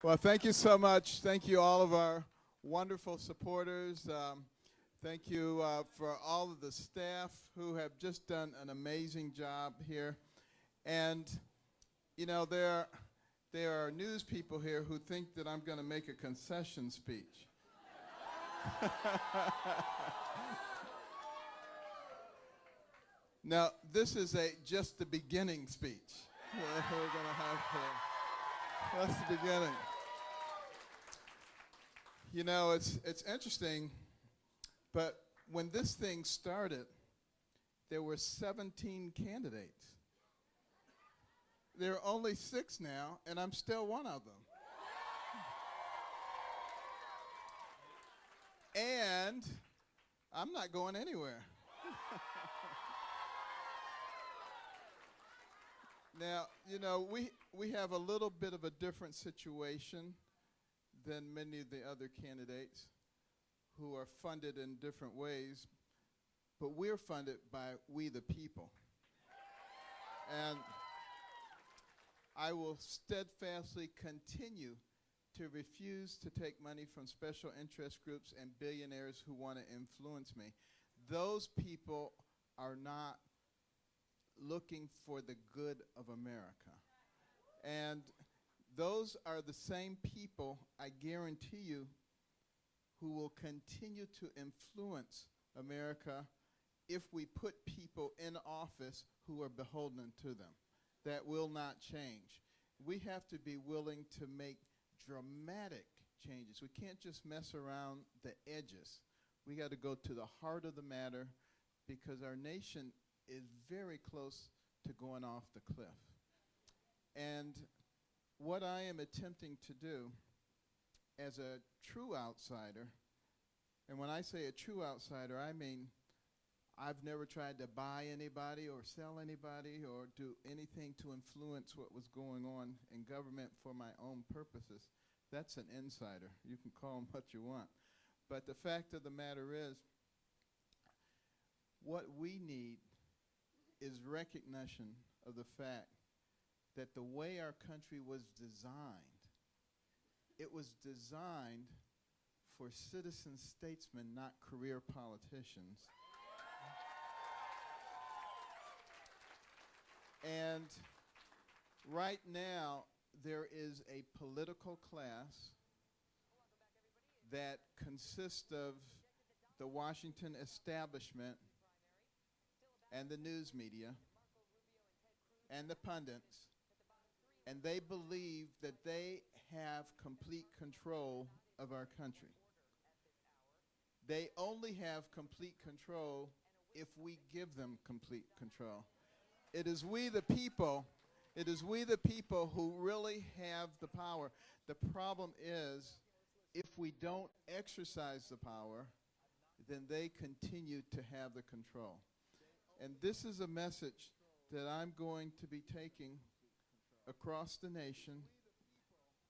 Well, thank you so much. Thank you, all of our wonderful supporters. Thank you for all of the staff who have just done an amazing job here. And, there are news people here who think that I'm going to make a concession speech. Now, this is just the beginning speech. We're going to have that's the beginning. It's interesting, but when this thing started, there were 17 candidates. There are only 6 now, and I'm still one of them. And I'm not going anywhere. Now, we have a little bit of a different situation than many of the other candidates who are funded in different ways, but we're funded by we the people. And I will steadfastly continue to refuse to take money from special interest groups and billionaires who want to influence me. Those people are not looking for the good of America. And those are the same people, I guarantee you, who will continue to influence America if we put people in office who are beholden to them. That will not change. We have to be willing to make dramatic changes. We can't just mess around the edges. We got to go to the heart of the matter because our nation is very close to going off the cliff. And what I am attempting to do as a true outsider, and when I say a true outsider, I mean I've never tried to buy anybody or sell anybody or do anything to influence what was going on in government for my own purposes. That's an insider. You can call him what you want. But the fact of the matter is, what we need is recognition of the fact that the way our country was designed, it was designed for citizen statesmen, not career politicians. And right now, there is a political class that consists of the Washington establishment and the news media and the pundits, and they believe that they have complete control of our country. They only have complete control if we give them complete control. It is we the people who really have the power. The problem is, if we don't exercise the power, then they continue to have the control. And this is a message that I'm going to be taking across the nation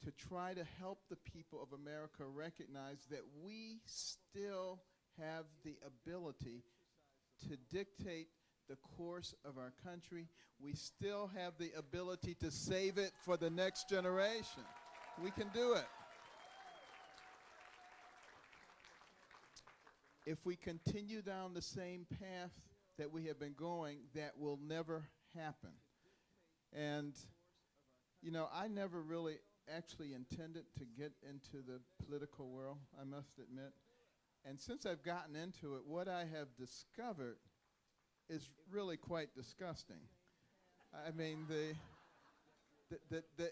to try to help the people of America recognize that we still have the ability to dictate the course of our country. We still have the ability to save it for the next generation. We can do it. If we continue down the same path that we have been going, that will never happen. And, I never really actually intended to get into the political world, I must admit. And since I've gotten into it, what I have discovered is really quite disgusting. I mean, the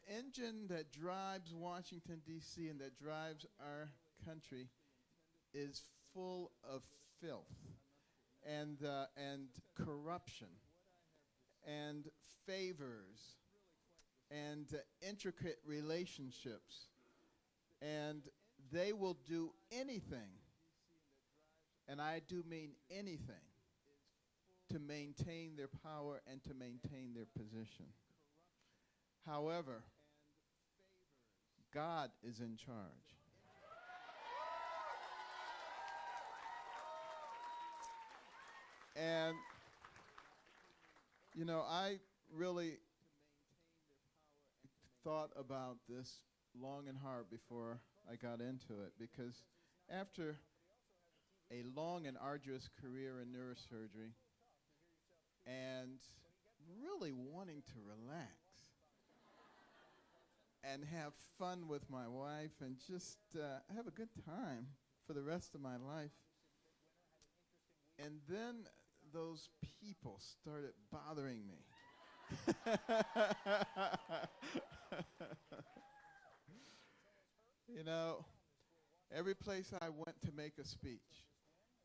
engine that drives Washington, D.C., and that drives our country is full of filth and corruption and favors and intricate relationships. And they will do anything, and I do mean anything, to maintain their power and to maintain their position. However, God is in charge. And, I really thought about this long and hard before I got into it, because after a long and arduous career in neurosurgery and really wanting to relax and have fun with my wife and just have a good time for the rest of my life. And then those people started bothering me. You know, every place I went to make a speech,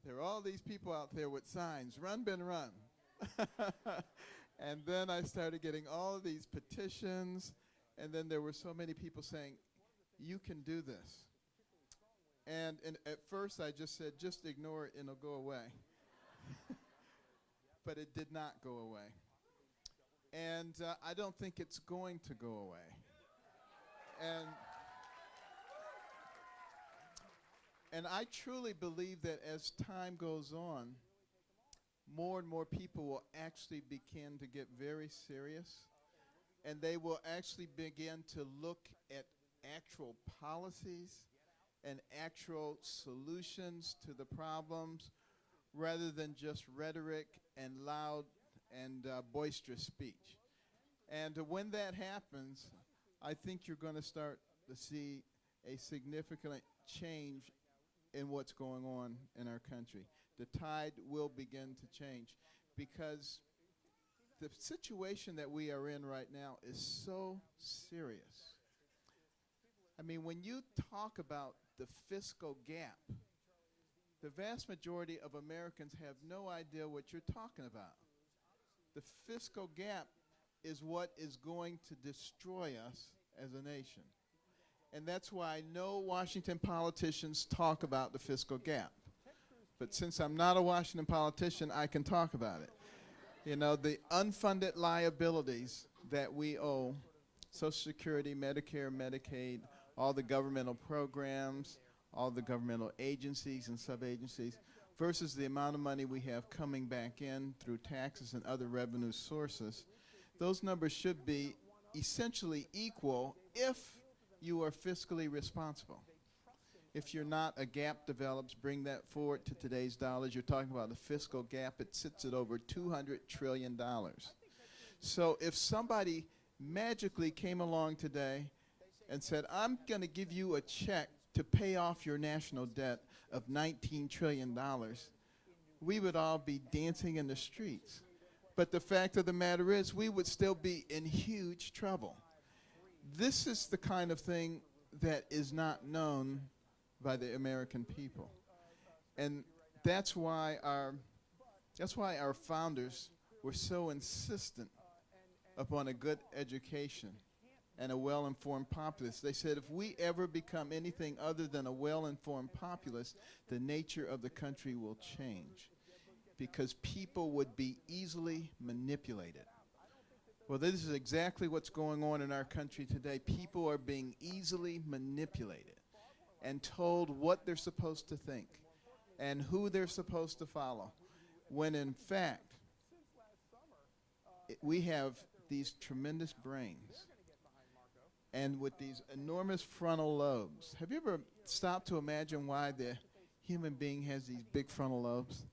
there were all these people out there with signs, "Run, Ben, run." And then I started getting all of these petitions, and then there were so many people saying, "You can do this." And at first I just said, "Just ignore it and it'll go away." But it did not go away. And I don't think it's going to go away. And I truly believe that as time goes on, more and more people will actually begin to get very serious, and they will actually begin to look at actual policies and actual solutions to the problems rather than just rhetoric and loud and boisterous speech. And when that happens, I think you're going to start to see a significant change in what's going on in our country. The tide will begin to change because the situation that we are in right now is so serious. I mean, when you talk about the fiscal gap, the vast majority of Americans have no idea what you're talking about. The fiscal gap is what is going to destroy us as a nation. And that's why no Washington politicians talk about the fiscal gap. But since I'm not a Washington politician, I can talk about it. You know, the unfunded liabilities that we owe, Social Security, Medicare, Medicaid, all the governmental programs, all the governmental agencies and sub-agencies, versus the amount of money we have coming back in through taxes and other revenue sources, those numbers should be essentially equal if you are fiscally responsible. If you're not, a gap develops. Bring that forward to today's dollars. You're talking about a fiscal gap. It sits at over $200 trillion. So if somebody magically came along today and said, "I'm going to give you a check to pay off your national debt of $19 trillion, we would all be dancing in the streets. But the fact of the matter is, we would still be in huge trouble. This is the kind of thing that is not known by the American people. And that's why our founders were so insistent upon a good education and a well-informed populace. They said if we ever become anything other than a well-informed populace, the nature of the country will change because people would be easily manipulated. Well, this is exactly what's going on in our country today. People are being easily manipulated and told what they're supposed to think and who they're supposed to follow, when in fact, we have these tremendous brains and with these enormous frontal lobes. Have you ever stopped to imagine why the human being has these big frontal lobes?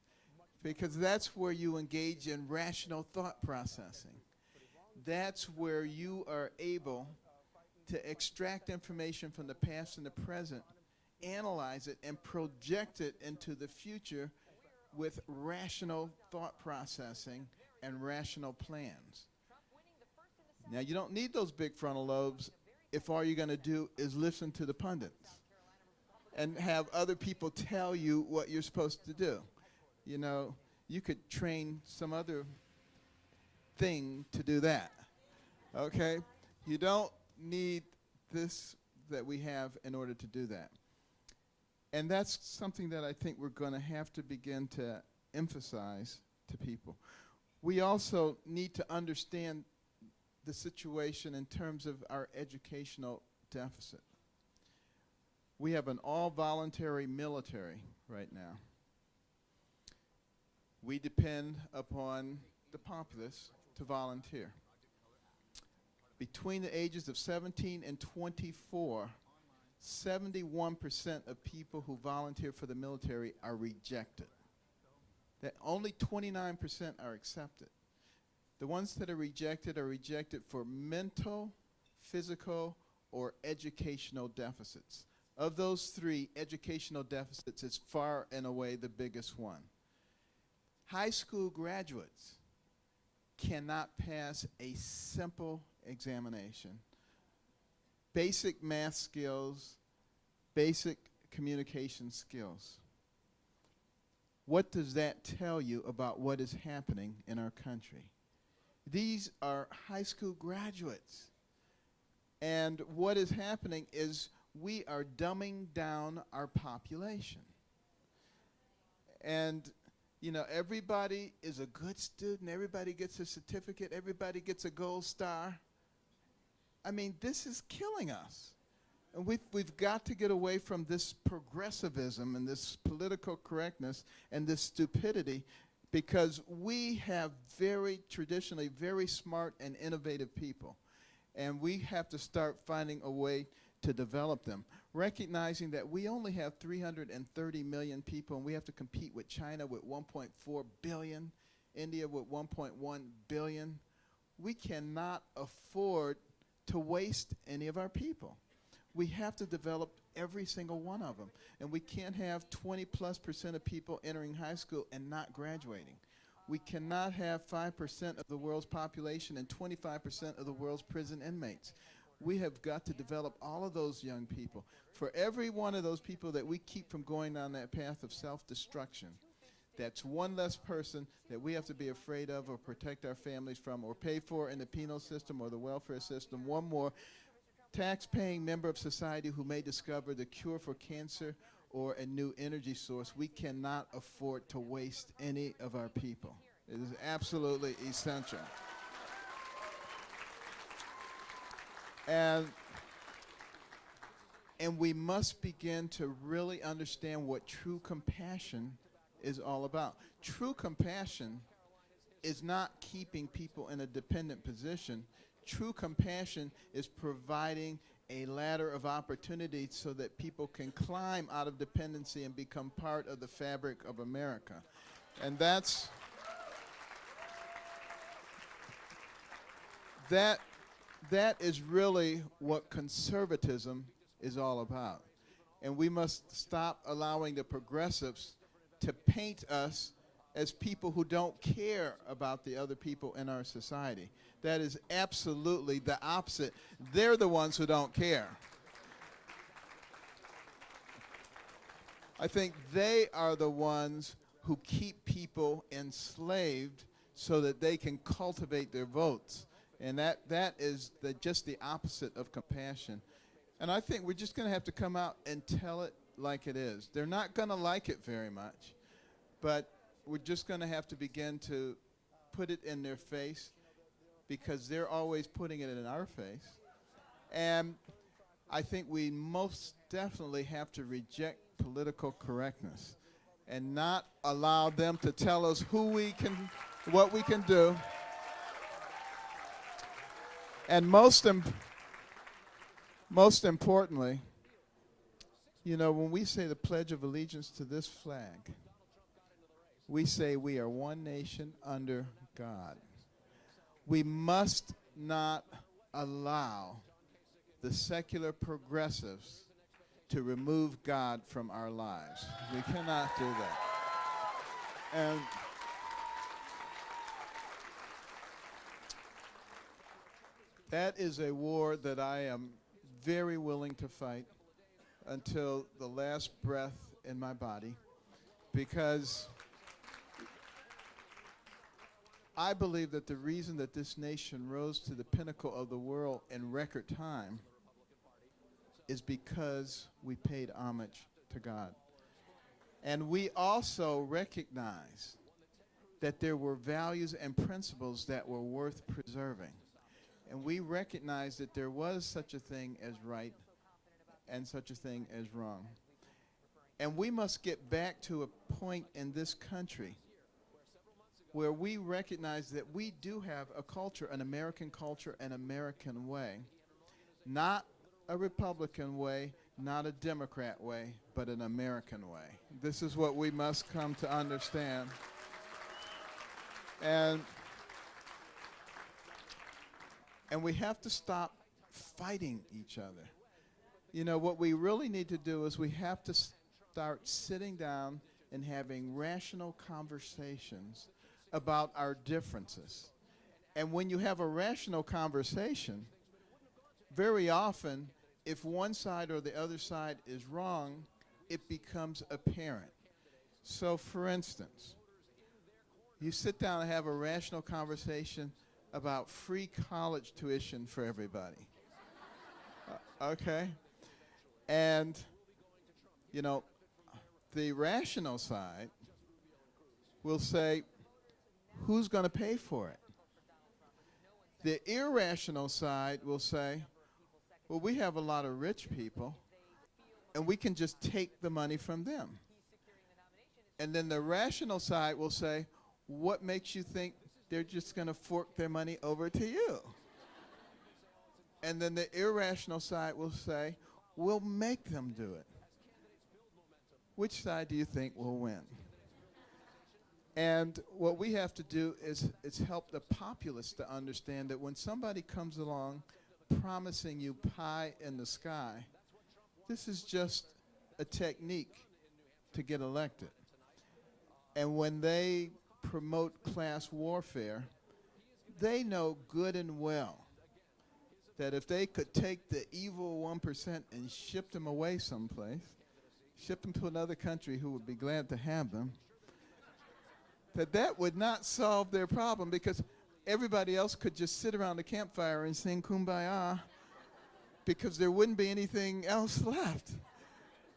Because that's where you engage in rational thought processing. That's where you are able to extract information from the past and the present, analyze it, and project it into the future with rational thought processing and rational plans. Now, you don't need those big frontal lobes if all you're going to do is listen to the pundits and have other people tell you what you're supposed to do. You know, you could train some other thing to do that, okay? You don't need this that we have in order to do that. And that's something that I think we're going to have to begin to emphasize to people. We also need to understand the situation in terms of our educational deficit. We have an all-voluntary military right now. We depend upon the populace to volunteer. between the ages of 17 and 24, 71% of people who volunteer for the military are rejected. That only 29% are accepted. The ones that are rejected for mental, physical, or educational deficits. Of those three, educational deficits is far and away the biggest one. High school graduates cannot pass a simple examination. Basic math skills, basic communication skills. What does that tell you about what is happening in our country? These are high school graduates. And what is happening is we are dumbing down our population. And, you know, everybody is a good student, everybody gets a certificate, everybody gets a gold star. I mean, this is killing us. And we've got to get away from this progressivism and this political correctness and this stupidity, because we have traditionally very smart and innovative people. And we have to start finding a way to develop them, recognizing that we only have 330 million people, and we have to compete with China with 1.4 billion, India with 1.1 billion. We cannot afford to waste any of our people. We have to develop every single one of them. And we can't have 20+% of people entering high school and not graduating. We cannot have 5% of the world's population and 25% of the world's prison inmates. We have got to develop all of those young people. For every one of those people that we keep from going down that path of self-destruction, that's one less person that we have to be afraid of or protect our families from or pay for in the penal system or the welfare system. One more tax-paying member of society who may discover the cure for cancer or a new energy source. We cannot afford to waste any of our people. It is absolutely essential. And we must begin to really understand what true compassion is all about. True compassion is not keeping people in a dependent position. True compassion is providing a ladder of opportunity so that people can climb out of dependency and become part of the fabric of America. And that is really what conservatism is all about. And we must stop allowing the progressives to paint us as people who don't care about the other people in our society. That is absolutely the opposite. They're the ones who don't care. I think they are the ones who keep people enslaved so that they can cultivate their votes. And that is just the opposite of compassion. And I think we're just going to have to come out and tell it like it is. They're not going to like it very much, but we're just going to have to begin to put it in their face, because they're always putting it in our face. And I think we most definitely have to reject political correctness and not allow them to tell us what we can do. And most importantly, you know, when we say the Pledge of Allegiance to this flag, we say we are one nation under God. We must not allow the secular progressives to remove God from our lives. We cannot do that. And that is a war that I am very willing to fight until the last breath in my body, because I believe that the reason that this nation rose to the pinnacle of the world in record time is because we paid homage to God. And we also recognize that there were values and principles that were worth preserving. And we recognize that there was such a thing as right and such a thing as wrong. And we must get back to a point in this country where we recognize that we do have a culture, an American way, not a Republican way, not a Democrat way, but an American way. This is what we must come to understand. And we have to stop fighting each other. You know, what we really need to do is we have to start sitting down and having rational conversations about our differences. And when you have a rational conversation, very often, if one side or the other side is wrong, it becomes apparent. So, for instance, you sit down and have a rational conversation about free college tuition for everybody. Okay? And, you know, the rational side will say, who's going to pay for it? The irrational side will say, well, we have a lot of rich people, and we can just take the money from them. And then the rational side will say, what makes you think they're just going to fork their money over to you? And then the irrational side will say, we'll make them do it. Which side do you think will win? And what we have to do is help the populace to understand that when somebody comes along promising you pie in the sky, this is just a technique to get elected. And when they promote class warfare, they know good and well that if they could take the evil 1% and ship them away someplace, ship them to another country who would be glad to have them, that would not solve their problem, because everybody else could just sit around the campfire and sing Kumbaya, because there wouldn't be anything else left,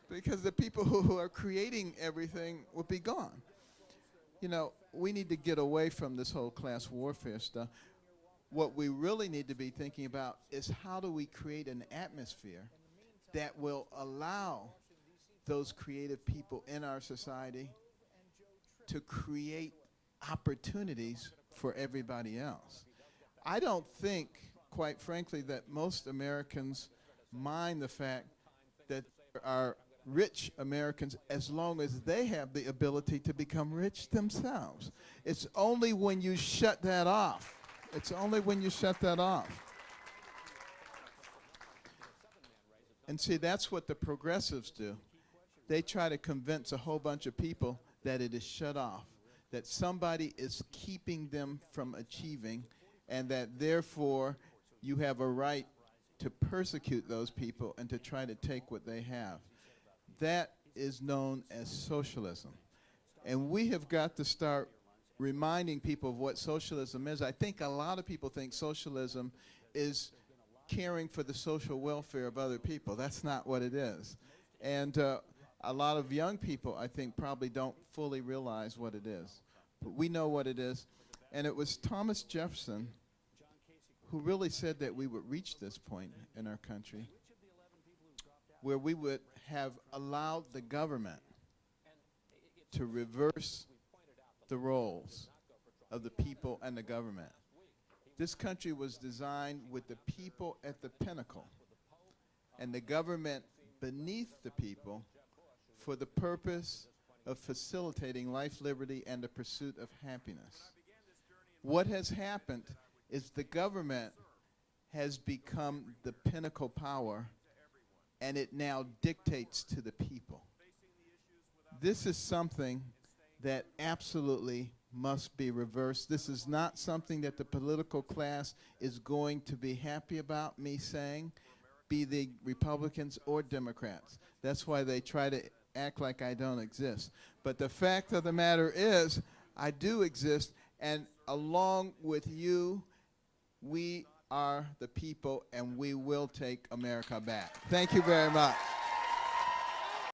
because the people who are creating everything would be gone. You know, we need to get away from this whole class warfare stuff. What we really need to be thinking about is how do we create an atmosphere that will allow those creative people in our society to create opportunities for everybody else. I don't think, quite frankly, that most Americans mind the fact that there are rich Americans as long as they have the ability to become rich themselves. It's only when you shut that off. It's only when you shut that off. And see, that's what the progressives do. They try to convince a whole bunch of people that it is shut off, that somebody is keeping them from achieving, and that therefore you have a right to persecute those people and to try to take what they have. That is known as socialism. And we have got to start reminding people of what socialism is. I think a lot of people think socialism is caring for the social welfare of other people. That's not what it is. And a lot of young people, I think, probably don't fully realize what it is. But we know what it is. And it was Thomas Jefferson who really said that we would reach this point in our country where we would have allowed the government to reverse the roles of the people and the government. This country was designed with the people at the pinnacle and the government beneath the people for the purpose of facilitating life, liberty, and the pursuit of happiness. What has happened is the government has become the pinnacle power, and it now dictates to the people. This is something that absolutely must be reversed. This is not something that the political class is going to be happy about me saying, be they Republicans or Democrats. That's why they try to act like I don't exist. But the fact of the matter is, I do exist, and along with you, we are the people, and we will take America back. Thank you very much.